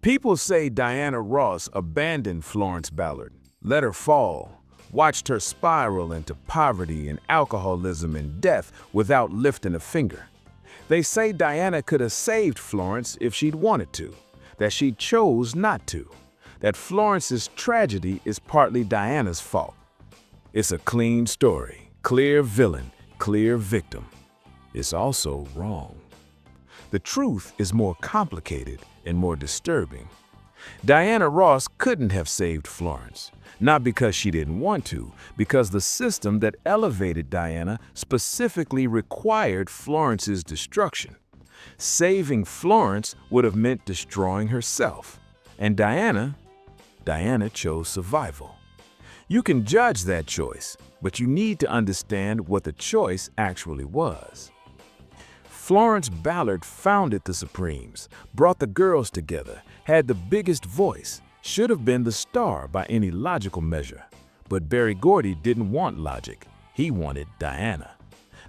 People say Diana Ross abandoned Florence Ballard, let her fall, watched her spiral into poverty and alcoholism and death without lifting a finger. They say Diana could have saved Florence if she'd wanted to, that she chose not to, that Florence's tragedy is partly Diana's fault. It's a clean story, clear villain, clear victim. It's also wrong. The truth is more complicated and more disturbing. Diana Ross couldn't have saved Florence, not because she didn't want to, because the system that elevated Diana specifically required Florence's destruction. Saving Florence would have meant destroying herself, and Diana chose survival. You can judge that choice, but you need to understand what the choice actually was. Florence Ballard founded the Supremes, brought the girls together, had the biggest voice, should have been the star by any logical measure. But Berry Gordy didn't want logic. He wanted Diana.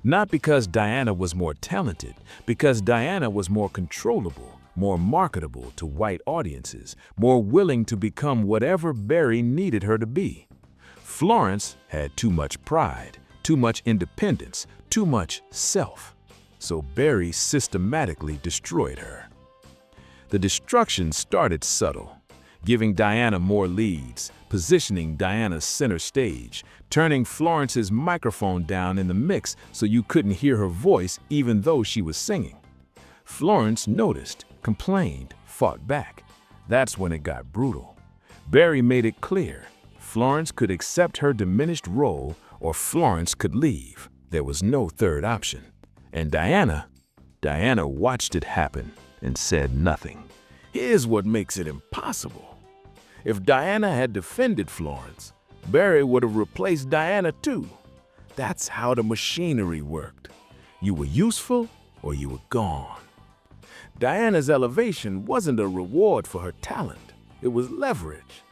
Not because Diana was more talented, because Diana was more controllable, more marketable to white audiences, more willing to become whatever Berry needed her to be. Florence had too much pride, too much independence, too much self. So Berry systematically destroyed her. The destruction started subtle, giving Diana more leads, positioning Diana center stage, turning Florence's microphone down in the mix so you couldn't hear her voice even though she was singing. Florence noticed, complained, fought back. That's when it got brutal. Berry made it clear Florence could accept her diminished role or Florence could leave. There was no third option. And Diana watched it happen and said nothing. Here's what makes it impossible. If Diana had defended Florence, Berry would have replaced Diana too. That's how the machinery worked. You were useful or you were gone. Diana's elevation wasn't a reward for her talent. It was leverage.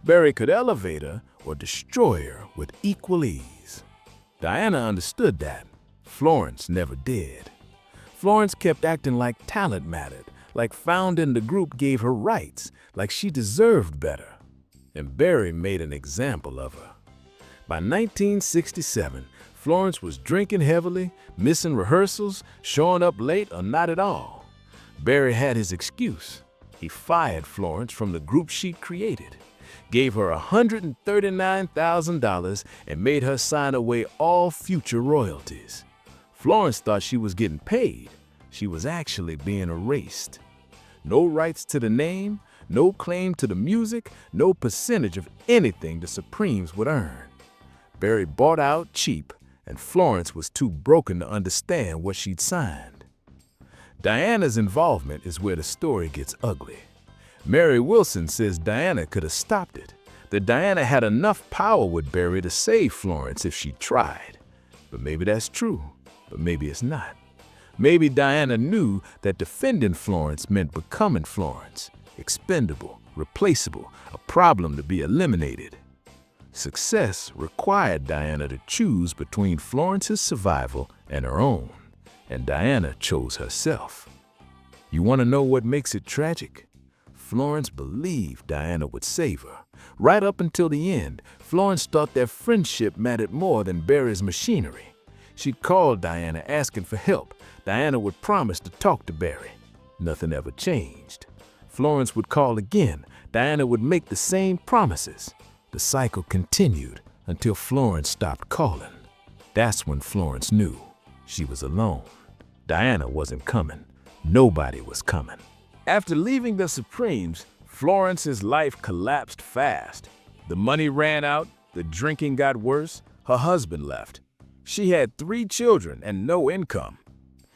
Berry could elevate her or destroy her with equal ease. Diana understood that. Florence never did. Florence kept acting like talent mattered, like founding the group gave her rights, like she deserved better. And Berry made an example of her. By 1967, Florence was drinking heavily, missing rehearsals, showing up late or not at all. Berry had his excuse. He fired Florence from the group she'd created, gave her $139,000 and made her sign away all future royalties. Florence thought she was getting paid. She was actually being erased. No rights to the name, no claim to the music, no percentage of anything the Supremes would earn. Berry bought out cheap, and Florence was too broken to understand what she'd signed. Diana's involvement is where the story gets ugly. Mary Wilson says Diana could have stopped it, that Diana had enough power with Berry to save Florence if she tried. But maybe that's true. But maybe it's not. Maybe Diana knew that defending Florence meant becoming Florence, expendable, replaceable, a problem to be eliminated. Success required Diana to choose between Florence's survival and her own, and Diana chose herself. You want to know what makes it tragic? Florence believed Diana would save her. Right up until the end, Florence thought their friendship mattered more than Berry's machinery. She'd call Diana asking for help. Diana would promise to talk to Berry. Nothing ever changed. Florence would call again. Diana would make the same promises. The cycle continued until Florence stopped calling. That's when Florence knew she was alone. Diana wasn't coming. Nobody was coming. After leaving the Supremes, Florence's life collapsed fast. The money ran out, the drinking got worse, her husband left. She had 3 children and no income.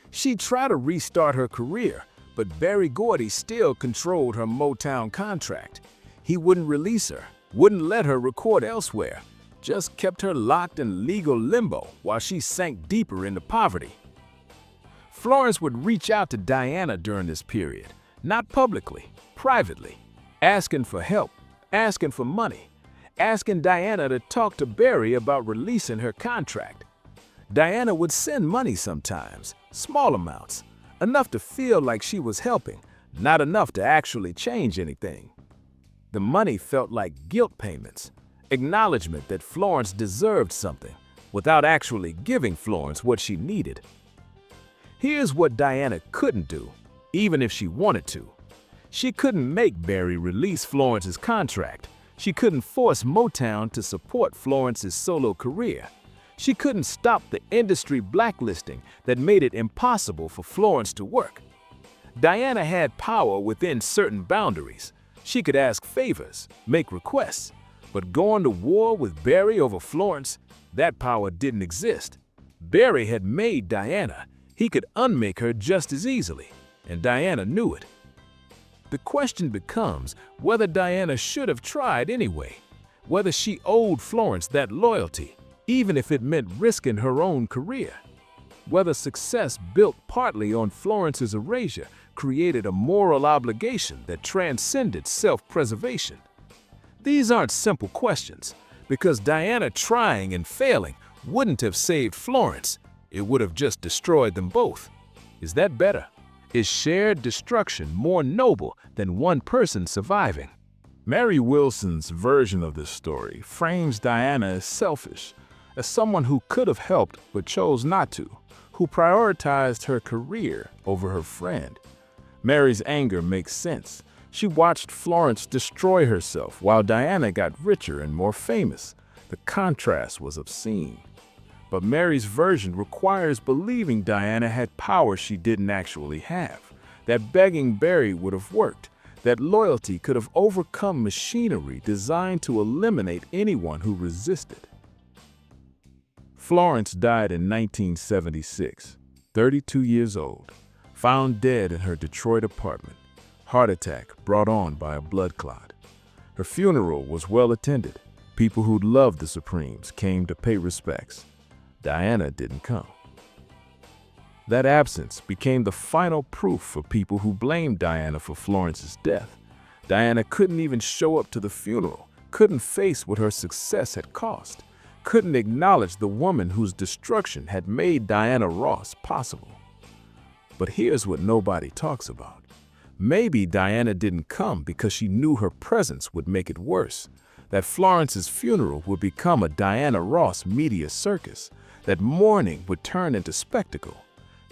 She tried to restart her career, but Berry Gordy still controlled her Motown contract. He wouldn't release her, wouldn't let her record elsewhere, just kept her locked in legal limbo while she sank deeper into poverty. Florence would reach out to Diana during this period, not publicly, privately, asking for help, asking for money, asking Diana to talk to Berry about releasing her contract. Diana would send money sometimes, small amounts, enough to feel like she was helping, not enough to actually change anything. The money felt like guilt payments, acknowledgement that Florence deserved something, without actually giving Florence what she needed. Here's what Diana couldn't do, even if she wanted to. She couldn't make Barry release Florence's contract. She couldn't force Motown to support Florence's solo career. She couldn't stop the industry blacklisting that made it impossible for Florence to work. Diana had power within certain boundaries. She could ask favors, make requests, but going to war with Barry over Florence, that power didn't exist. Barry had made Diana. He could unmake her just as easily, and Diana knew it. The question becomes whether Diana should have tried anyway, whether she owed Florence that loyalty, even if it meant risking her own career, whether success built partly on Florence's erasure created a moral obligation that transcended self-preservation. These aren't simple questions, because Diana trying and failing wouldn't have saved Florence. It would have just destroyed them both. Is that better? Is shared destruction more noble than one person surviving? Mary Wilson's version of this story frames Diana as selfish, as someone who could have helped but chose not to, who prioritized her career over her friend. Mary's anger makes sense. She watched Florence destroy herself while Diana got richer and more famous. The contrast was obscene. But Mary's version requires believing Diana had power she didn't actually have, that begging Barry would have worked, that loyalty could have overcome machinery designed to eliminate anyone who resisted. Florence died in 1976, 32 years old, found dead in her Detroit apartment, heart attack brought on by a blood clot. Her funeral was well attended. People who'd loved the Supremes came to pay respects. Diana didn't come. That absence became the final proof for people who blamed Diana for Florence's death. Diana couldn't even show up to the funeral, couldn't face what her success had cost, couldn't acknowledge the woman whose destruction had made Diana Ross possible. But here's what nobody talks about. Maybe Diana didn't come because she knew her presence would make it worse, that Florence's funeral would become a Diana Ross media circus, that mourning would turn into spectacle.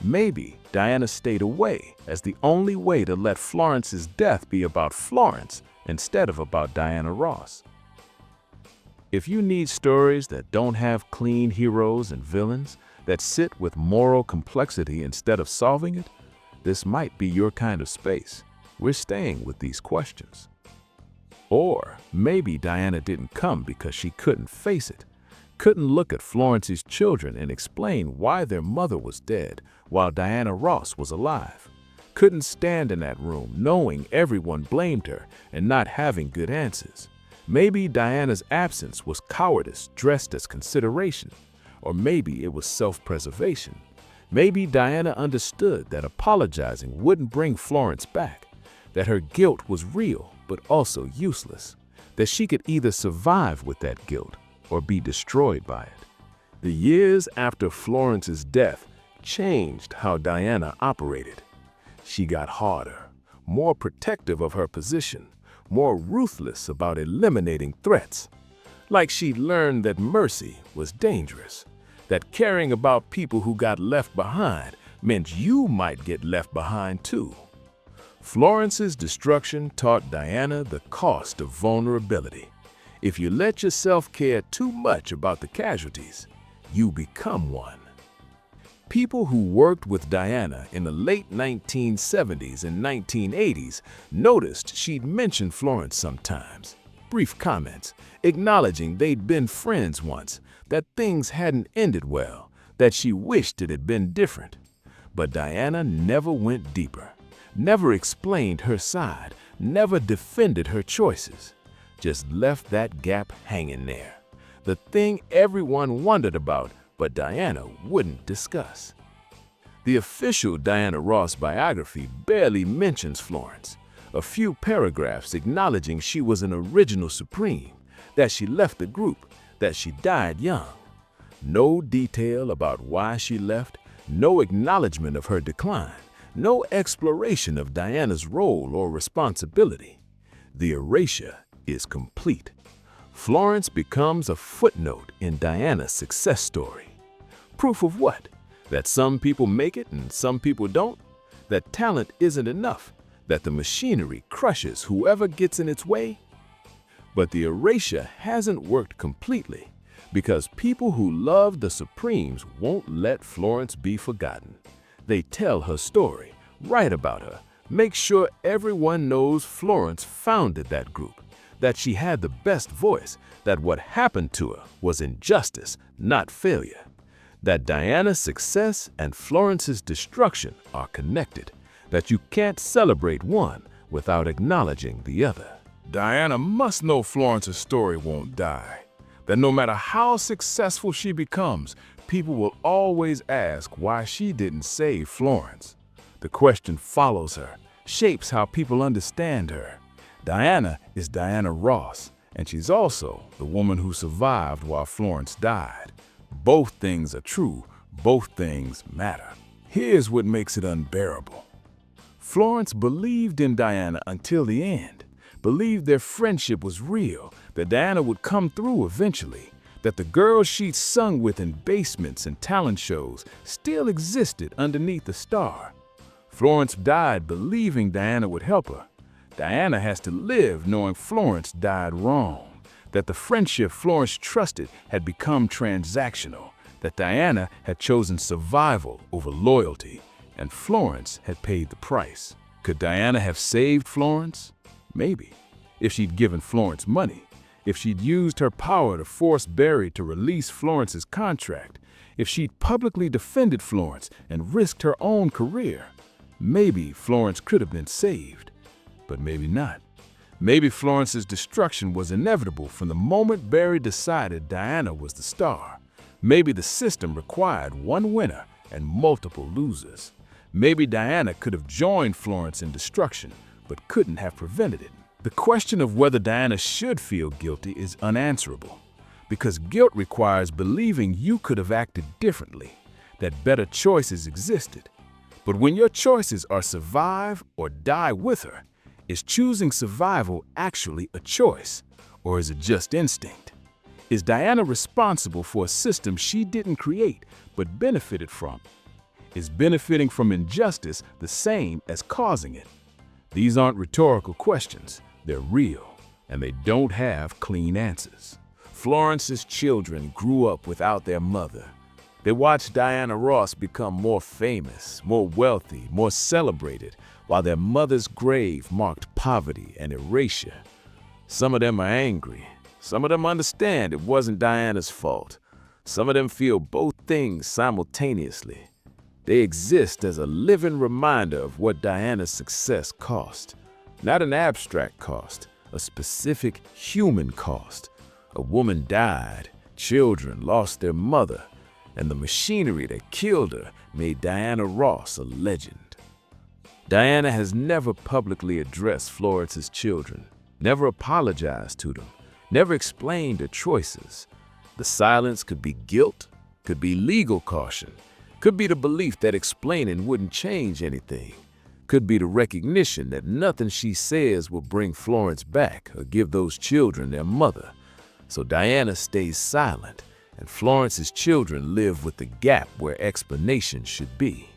Maybe Diana stayed away as the only way to let Florence's death be about Florence instead of about Diana Ross. If you need stories that don't have clean heroes and villains, that sit with moral complexity instead of solving it, this might be your kind of space. We're staying with these questions. Or maybe Diana didn't come because she couldn't face it, couldn't look at Florence's children and explain why their mother was dead while Diana Ross was alive, couldn't stand in that room knowing everyone blamed her and not having good answers. Maybe Diana's absence was cowardice dressed as consideration, or maybe it was self-preservation. Maybe Diana understood that apologizing wouldn't bring Florence back, that her guilt was real but also useless, that she could either survive with that guilt or be destroyed by it. The years after Florence's death changed how Diana operated. She got harder, more protective of her position, more ruthless about eliminating threats. Like she'd learned that mercy was dangerous, that caring about people who got left behind meant you might get left behind too. Florence's destruction taught Diana the cost of vulnerability. If you let yourself care too much about the casualties, you become one. People who worked with Diana in the late 1970s and 1980s noticed she'd mention Florence sometimes. Brief comments, acknowledging they'd been friends once, that things hadn't ended well, that she wished it had been different. But Diana never went deeper, never explained her side, never defended her choices, just left that gap hanging there. The thing everyone wondered about, but Diana wouldn't discuss. The official Diana Ross biography barely mentions Florence. A few paragraphs acknowledging she was an original Supreme, that she left the group, that she died young. No detail about why she left, no acknowledgement of her decline, No exploration of Diana's role or responsibility. The erasure is complete. Florence becomes a footnote in Diana's success story. Proof of what? That some people make it and some people don't? That talent isn't enough? That the machinery crushes whoever gets in its way? But the erasure hasn't worked completely, because people who love the Supremes won't let Florence be forgotten. They tell her story, write about her, make sure everyone knows Florence founded that group, that she had the best voice, that what happened to her was injustice, not failure, that Diana's success and Florence's destruction are connected, that you can't celebrate one without acknowledging the other. Diana must know Florence's story won't die, that no matter how successful she becomes, people will always ask why she didn't save Florence. The question follows her, shapes how people understand her. Diana is Diana Ross, and she's also the woman who survived while Florence died. Both things are true, both things matter. Here's what makes it unbearable. Florence believed in Diana until the end, believed their friendship was real, that Diana would come through eventually, that the girls she'd sung with in basements and talent shows still existed underneath the star. Florence died believing Diana would help her. Diana has to live knowing Florence died wrong, that the friendship Florence trusted had become transactional, that Diana had chosen survival over loyalty, and Florence had paid the price. Could Diana have saved Florence? Maybe, if she'd given Florence money, if she'd used her power to force Barry to release Florence's contract, if she'd publicly defended Florence and risked her own career. Maybe Florence could have been saved, but maybe not. Maybe Florence's destruction was inevitable from the moment Barry decided Diana was the star. Maybe the system required one winner and multiple losers. Maybe Diana could have joined Florence in destruction, but couldn't have prevented it. The question of whether Diana should feel guilty is unanswerable, because guilt requires believing you could have acted differently, that better choices existed. But when your choices are survive or die with her, is choosing survival actually a choice, or is it just instinct? Is Diana responsible for a system she didn't create but benefited from? Is benefiting from injustice the same as causing it? These aren't rhetorical questions. They're real, and they don't have clean answers. Florence's children grew up without their mother. They watched Diana Ross become more famous, more wealthy, more celebrated, while their mother's grave marked poverty and erasure. Some of them are angry. Some of them understand it wasn't Diana's fault. Some of them feel both things simultaneously. They exist as a living reminder of what Diana's success cost. Not an abstract cost, a specific human cost. A woman died, children lost their mother, and the machinery that killed her made Diana Ross a legend. Diana has never publicly addressed Florence's children, never apologized to them, never explained her choices. The silence could be guilt, could be legal caution, could be the belief that explaining wouldn't change anything, could be the recognition that nothing she says will bring Florence back or give those children their mother. So Diana stays silent, and Florence's children live with the gap where explanation should be.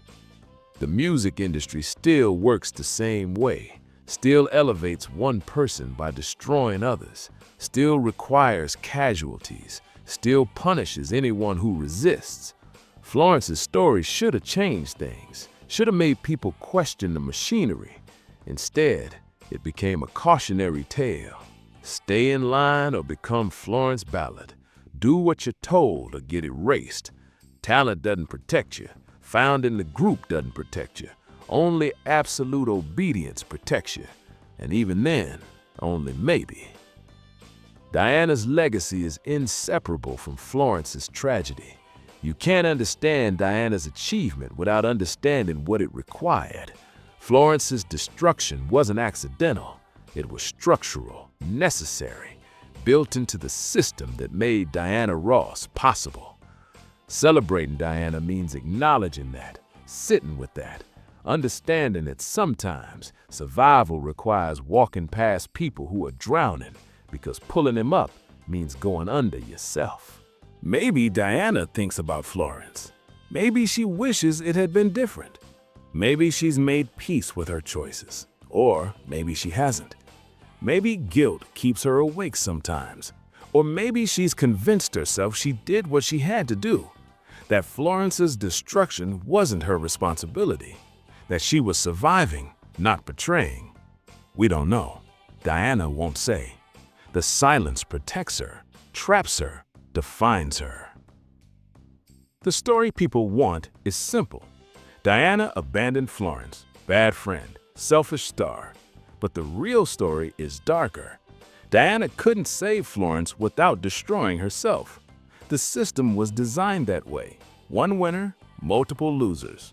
The music industry still works the same way, still elevates one person by destroying others, still requires casualties, still punishes anyone who resists. Florence's story should have changed things, should have made people question the machinery. Instead, it became a cautionary tale. Stay in line or become Florence Ballard. Do what you're told or get erased. Talent doesn't protect you. Founding the group doesn't protect you. Only absolute obedience protects you. And even then, only maybe. Diana's legacy is inseparable from Florence's tragedy. You can't understand Diana's achievement without understanding what it required. Florence's destruction wasn't accidental. It was structural, necessary, built into the system that made Diana Ross possible. Celebrating Diana means acknowledging that, sitting with that, understanding that sometimes survival requires walking past people who are drowning because pulling them up means going under yourself. Maybe Diana thinks about Florence. Maybe she wishes it had been different. Maybe she's made peace with her choices, or maybe she hasn't. Maybe guilt keeps her awake sometimes, or maybe she's convinced herself she did what she had to do, that Florence's destruction wasn't her responsibility, that she was surviving, not betraying. We don't know. Diana won't say. The silence protects her, traps her, defines her. The story people want is simple. Diana abandoned Florence, bad friend, selfish star. But the real story is darker. Diana couldn't save Florence without destroying herself. The system was designed that way. One winner, multiple losers.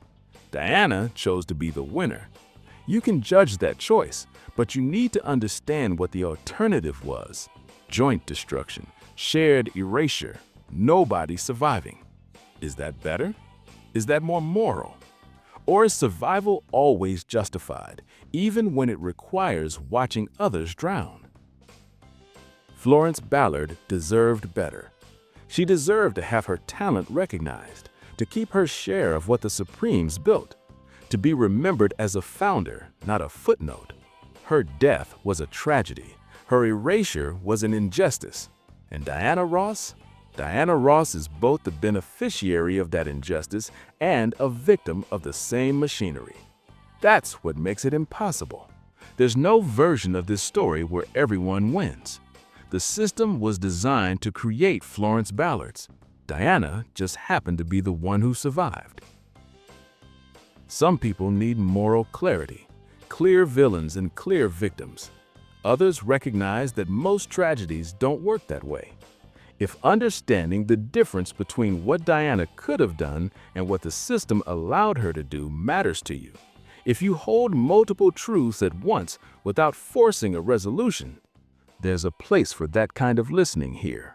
Diana chose to be the winner. You can judge that choice, but you need to understand what the alternative was. Joint destruction, shared erasure, nobody surviving. Is that better? Is that more moral? Or is survival always justified, even when it requires watching others drown? Florence Ballard deserved better. She deserved to have her talent recognized, to keep her share of what the Supremes built, to be remembered as a founder, not a footnote. Her death was a tragedy. Her erasure was an injustice. And Diana Ross? Diana Ross is both the beneficiary of that injustice and a victim of the same machinery. That's what makes it impossible. There's no version of this story where everyone wins. The system was designed to create Florence Ballards. Diana just happened to be the one who survived. Some people need moral clarity, clear villains and clear victims. Others recognize that most tragedies don't work that way. If understanding the difference between what Diana could have done and what the system allowed her to do matters to you, if you hold multiple truths at once without forcing a resolution, there's a place for that kind of listening here.